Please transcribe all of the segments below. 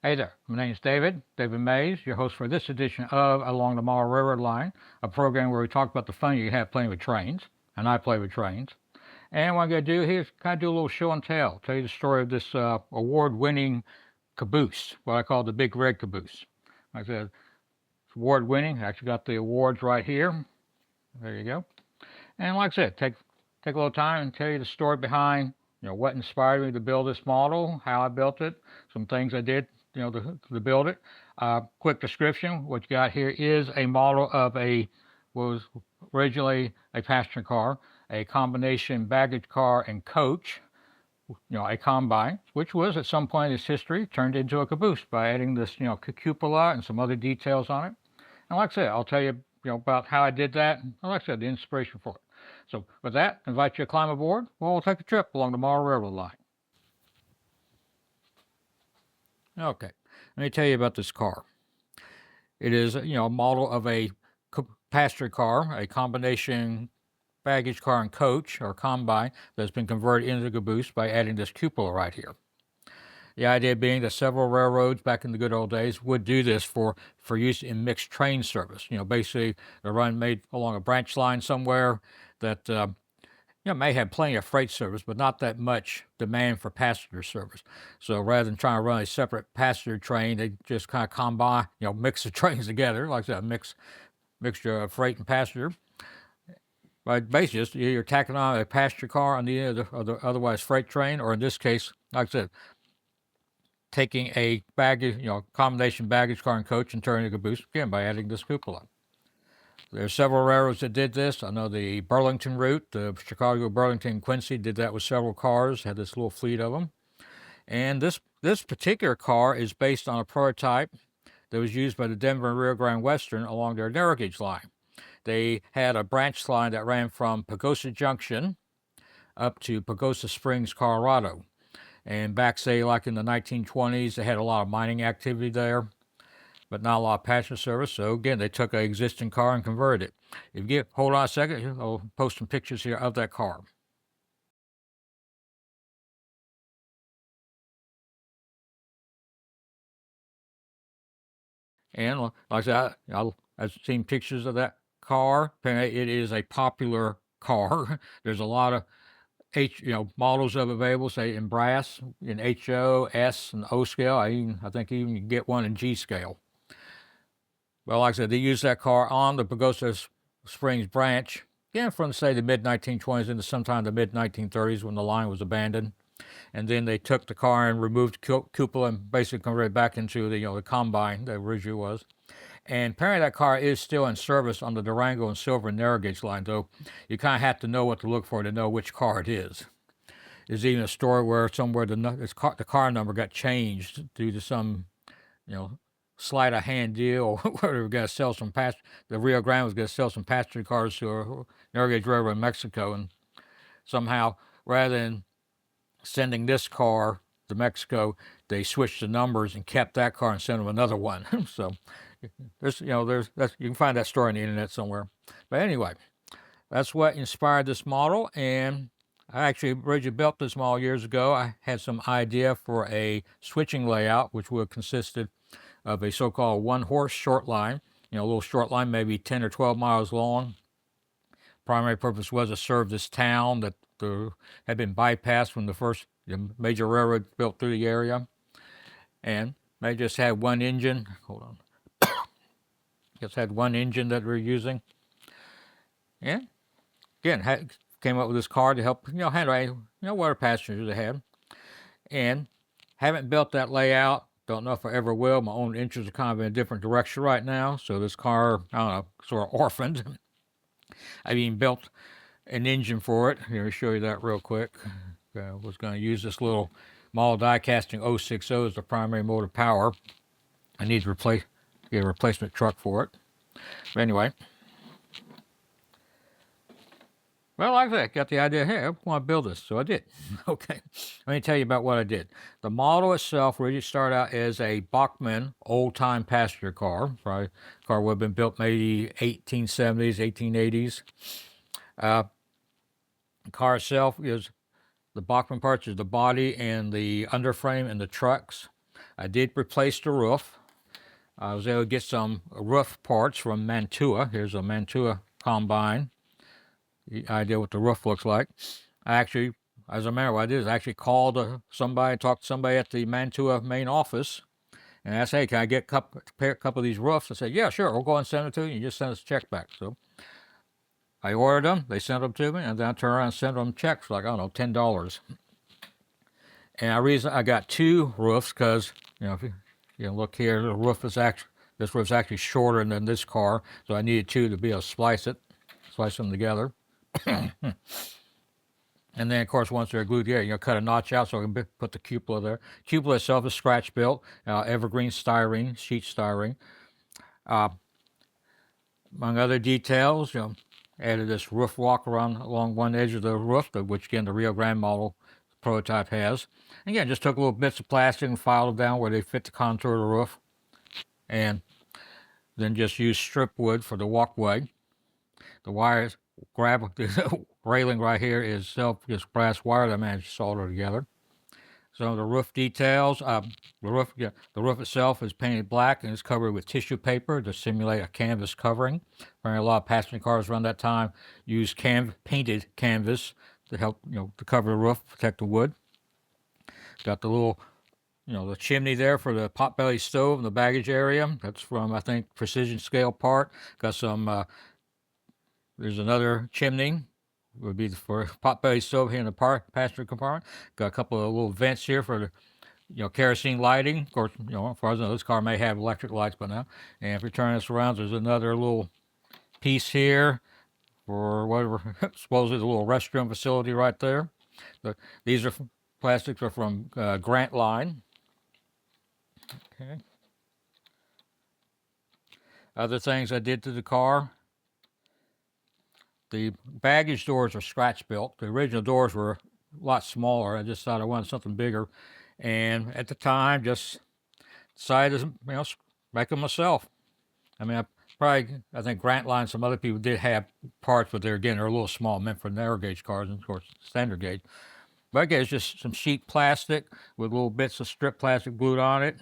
Hey there, my name is David Mays, your host for this edition of Along the Mile Railroad Line, a program where we talk about the fun you have playing with trains, and I play with trains. And what I'm going to do here is kind of do a little show and tell you the story of this award-winning caboose, what I call the Big Red Caboose. Like I said, it's award-winning. I actually got the awards right here. There you go. And like I said, take a little time and tell you the story behind, what inspired me to build this model, how I built it, some things I did, to build it. Quick description: what you got here is a model of was originally a passenger car, a combination baggage car and coach. A combine, which was at some point in its history turned into a caboose by adding this, cupola and some other details on it. And like I said, I'll tell you, about how I did that. And like I said, the inspiration for it. So with that, I invite you to climb aboard. We'll take a trip along the Morrow Railroad line. Okay, let me tell you about this car. It is, a model of a passenger car, a combination baggage car and coach or combine that's been converted into the caboose by adding this cupola right here. The idea being that several railroads back in the good old days would do this for use in mixed train service. Basically the run made along a branch line somewhere that may have plenty of freight service, but not that much demand for passenger service. So rather than trying to run a separate passenger train, they just kind of combine, mix the trains together, like that mixture of freight and passenger. But basically, just you're tacking on a passenger car on the end of the otherwise freight train, or in this case, like I said, taking a baggage, combination baggage car and coach and turning it a caboose again by adding this cupola. There are several railroads that did this. I know the Burlington route, the Chicago, Burlington, Quincy did that with several cars, had this little fleet of them. And this particular car is based on a prototype that was used by the Denver and Rio Grande Western along their narrow gauge line. They had a branch line that ran from Pagosa Junction up to Pagosa Springs, Colorado. And back, say, like in the 1920s, they had a lot of mining activity there, but not a lot of passenger service. So again, they took an existing car and converted it. If you hold on a second, I'll post some pictures here of that car. And like I said, I've seen pictures of that car. It is a popular car. There's a lot of models of available, say in brass, in HO, S, and O scale. I think even you can get one in G scale. Well, like I said, they used that car on the Pagosa Springs branch, from say the mid 1920s into sometime the mid 1930s when the line was abandoned. And then they took the car and removed the cupola and basically converted it back into the combine that originally was. And apparently that car is still in service on the Durango and Silver narrow gauge line, though you kind of have to know what to look for to know which car it is. There's even a story where somewhere the car number got changed due to some, sleight of hand deal, or where they were going to sell the Rio Grande was going to sell some passenger cars to a narrow gauge railroad in Mexico, and somehow rather than sending this car to Mexico, they switched the numbers and kept that car and sent them another one. So you can find that story on the internet somewhere. But anyway, that's what inspired this model, and I actually originally built this model years ago. I had some idea for a switching layout, which would have consisted of a so-called one-horse short line, a little short line, maybe 10 or 12 miles long. Primary purpose was to serve this town that had been bypassed when the first major railroad built through the area. And they just had one engine. Hold on. Just had one engine that we're using. And again, came up with this car to help, handle, what passengers they had. And haven't built that layout. Don't know if I ever will. My own interests are kind of in a different direction right now. So this car, I don't know, sort of orphaned. I've even built an engine for it. Here, I'll show you that real quick. I was going to use this little model die casting 060 as the primary mode of power. I need to get a replacement truck for it. But anyway, well, like that, got the idea. Hey, I want to build this, so I did. Okay, let me tell you about what I did. The model itself really started out as a Bachmann old-time passenger car. Probably car would have been built maybe 1870s, 1880s. The car itself is the Bachmann parts is the body and the underframe and the trucks. I did replace the roof. I was able to get some roof parts from Mantua. Here's a Mantua combine. The idea what the roof looks like. I actually, as a matter of what I did, is I actually called somebody, talked to somebody at the Mantua main office, and asked, hey, can I get a couple of these roofs? I said, yeah, sure, we'll go and send it to you. You just send us a check back. So I ordered them, they sent them to me, and then I turned around and sent them checks for like, I don't know, $10. And the reason I got two roofs, because, if you look here, this roof's actually shorter than this car, so I needed two to be able to splice them together. And then, of course, once they're glued together, cut a notch out so I can put the cupola there. Cupola itself is scratch built, evergreen styrene, sheet styrene. Among other details, added this roof walk along one edge of the roof, which again the Rio Grande model prototype has. And again, just took little bits of plastic and filed them down where they fit the contour of the roof, and then just used strip wood for the walkway. The wires, the railing right here is just brass wire that I managed to solder together. Some of the roof details, the roof itself is painted black and is covered with tissue paper to simulate a canvas covering. Apparently a lot of passenger cars around that time used painted canvas to help, to cover the roof, protect the wood. Got the little, the chimney there for the potbelly stove in the baggage area. That's from, I think, precision scale part. Got some, there's another chimney. Would be for potbelly stove here in the passenger compartment. Got a couple of little vents here for the, kerosene lighting. Of course, as far as I know, this car may have electric lights by now. And if we turn this around, there's another little piece here for whatever, supposedly the little restroom facility right there. These plastics are from Grant Line. Okay. Other things I did to the car. The baggage doors are scratch built. The original doors were a lot smaller. I just thought I wanted something bigger. And at the time, just decided to, make them myself. I mean, I think Grant Line, some other people did have parts, but they're a little small, meant for narrow gauge cars, and of course, standard gauge. But again, it's just some sheet plastic with little bits of strip plastic glued on it.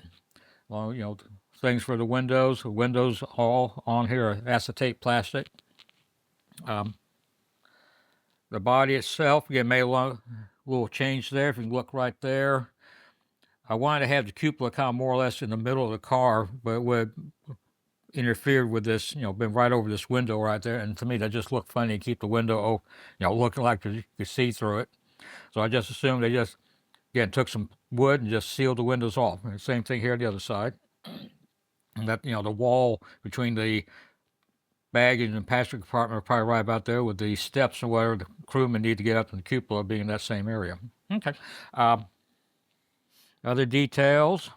Well, things for the windows. The windows all on here are acetate plastic. The body itself, again, made a little change there. If you can look right there, I wanted to have the cupola kind of more or less in the middle of the car, but it would interfere with this, been right over this window right there. And to me, that just looked funny to keep the window, looking like you could see through it. So I just assumed they just, again, took some wood and just sealed the windows off. And same thing here on the other side. And that, the wall between the baggage and passenger compartment are probably right about there with the steps and whatever the crewmen need to get up in the cupola being in that same area. Okay. Other details.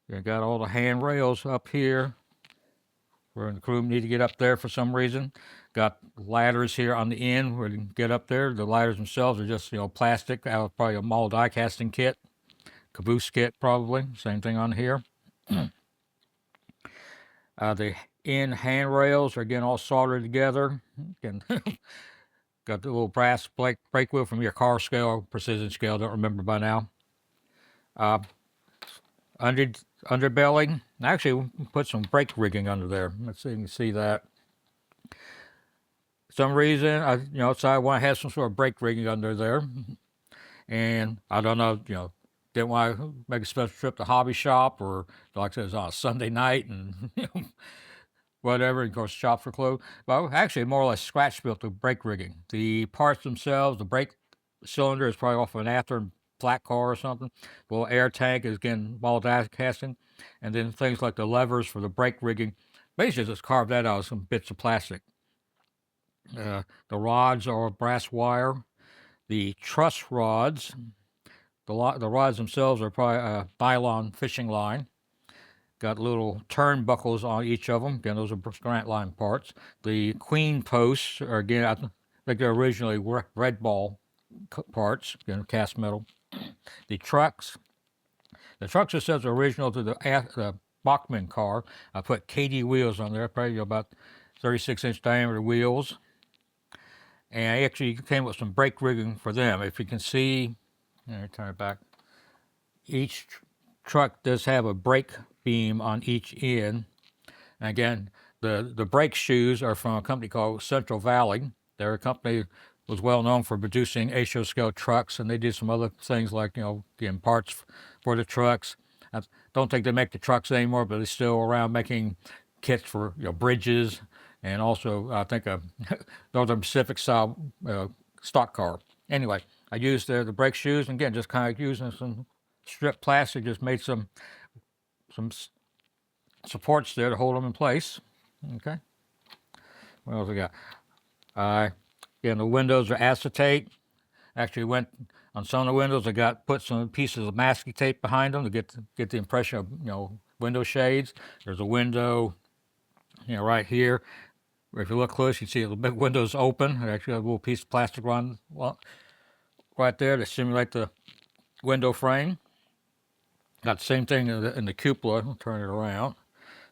You got all the handrails up here where the crewmen need to get up there for some reason. Got ladders here on the end where you can get up there. The ladders themselves are just, plastic out of probably a model die casting kit. Caboose kit probably. Same thing on here. The end handrails are again all soldered together. Again, got the little brass brake wheel from your car scale, precision scale, don't remember by now. Underbelly. Actually, we put some brake rigging under there. Let's see if you can see that. For some reason, so I want to have some sort of brake rigging under there. And I don't know, didn't want to make a special trip to Hobby Shop, or like I said, it was on a Sunday night and whatever. Of course, shops were closed. But actually, more or less scratch built the brake rigging. The parts themselves, the brake cylinder is probably off of an after flat car or something. The little air tank is again ball die casting, and then things like the levers for the brake rigging. Basically, just carved that out of some bits of plastic. The rods are brass wire. The truss rods. The rods themselves are probably nylon fishing line. Got little turnbuckles on each of them. Again, those are Grant Line parts. The queen posts are, again, I think they're originally red ball parts, again, cast metal. The trucks it says are original to the Bachmann car. I put KD wheels on there, probably about 36-inch diameter wheels. And I actually came with some brake rigging for them. If you can see, turn it back. each truck does have a brake beam on each end. And again, the brake shoes are from a company called Central Valley. Their company was well known for producing HO scale trucks, and they did some other things like, getting parts for the trucks. I don't think they make the trucks anymore, but they're still around making kits for bridges, and also I think a Northern Pacific style stock car. Anyway, I used the brake shoes, and again, just kind of using some strip plastic, just made some supports there to hold them in place. Okay. What else we got? Again, the windows are acetate. Actually, went on some of the windows. I put some pieces of masking tape behind them to get the impression of window shades. There's a window, right here. If you look close, you see the big window's open. I actually got a little piece of plastic right there to simulate the window frame. Got the same thing in the cupola. I'll turn it around.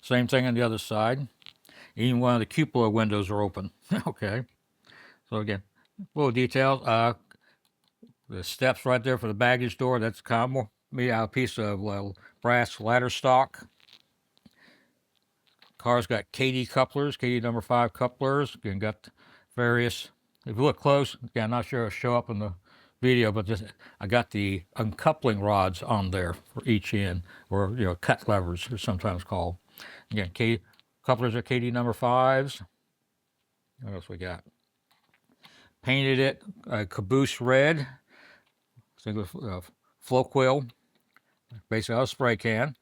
Same thing on the other side. Even one of the cupola windows are open. Okay. So again, little details. The steps right there for the baggage door, that's kind of more made out of a piece of brass ladder stock. Car's got KD couplers, KD number 5 couplers. Again, got various, if you look close, again, I'm not sure it'll show up in the video, but I got the uncoupling rods on there for each end, or cut levers, they're sometimes called. Again, couplers are KD number 5s. What else we got? Painted it caboose red. Single flow quill, basically out of spray can.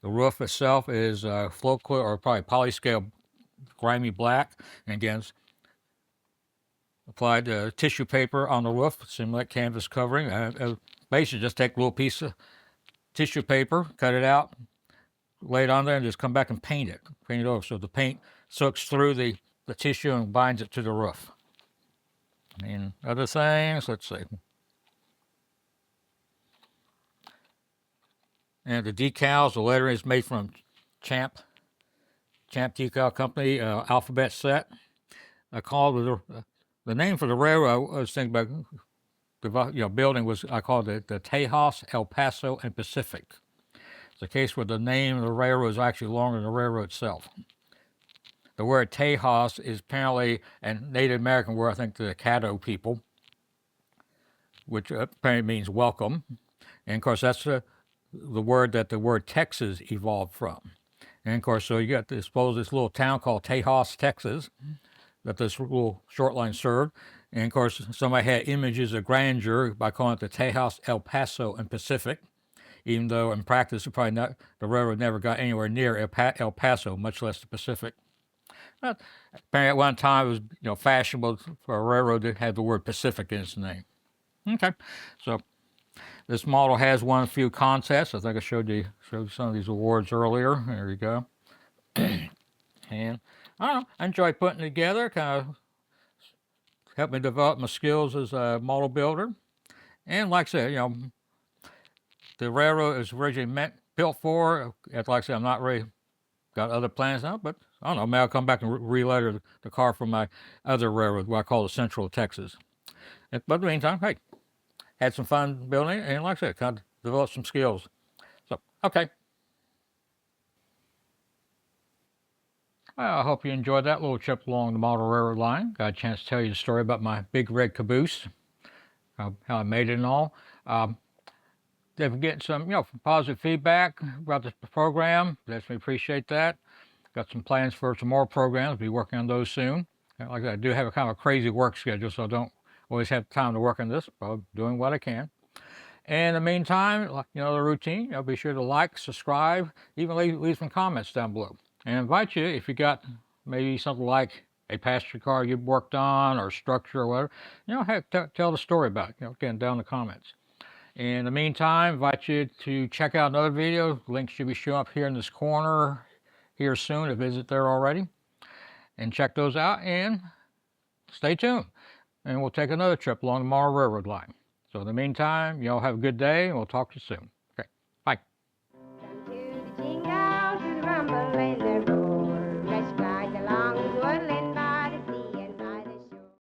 The roof itself is flow quill, or probably polyscale grimy black. And again, applied tissue paper on the roof, simulate canvas covering. Basically, just take a little piece of tissue paper, cut it out, lay it on there, and just come back and paint it over, so the paint soaks through the tissue and binds it to the roof. And other things, let's see. And the decals, the lettering is made from Champ Decal Company alphabet set. I called the name for the railroad. I was thinking about the building was, I called it the Tejas, El Paso, and Pacific. It's a case where the name of the railroad is actually longer than the railroad itself. The word Tejas is apparently a Native American word, I think, to the Caddo people, which apparently means welcome. And of course, that's the word that the word Texas evolved from. And of course, so you got this little town called Tejas, Texas, that this little short line served. And of course, somebody had images of grandeur by calling it the Tejas, El Paso, and Pacific, even though in practice, the railroad never got anywhere near El Paso, much less the Pacific. Apparently at one time it was fashionable for a railroad that had the word Pacific in its name. Okay, so this model has won a few contests. I think I showed you some of these awards earlier. There you go. And I don't know, I enjoy putting it together, kind of helped me develop my skills as a model builder. And like I said, the railroad is originally built for. Like I said, I'm not really got other plans now, but I don't know, maybe I'll come back and re-letter the car from my other railroad, what I call the Central Texas. But in the meantime, hey, had some fun building it, and like I said, kind of developed some skills. So, okay. Well, I hope you enjoyed that little trip along the model railroad line. Got a chance to tell you the story about my Big Red Caboose, how I made it and all. They've been getting some, positive feedback about this program. Definitely appreciate that. Got some plans for some more programs. Be working on those soon. Like I said, I do have a kind of a crazy work schedule, so I don't always have time to work on this, but I'm doing what I can. And in the meantime, the routine, be sure to like, subscribe, even leave some comments down below. And I invite you, if you got maybe something like a passenger car you've worked on, or structure or whatever, tell the story about it, again, down in the comments. In the meantime, I invite you to check out another video. Links should be showing up here in this corner here soon to visit there already. And check those out and stay tuned. And we'll take another trip along the Morrow Railroad line. So in the meantime, y'all have a good day, and we'll talk to you soon.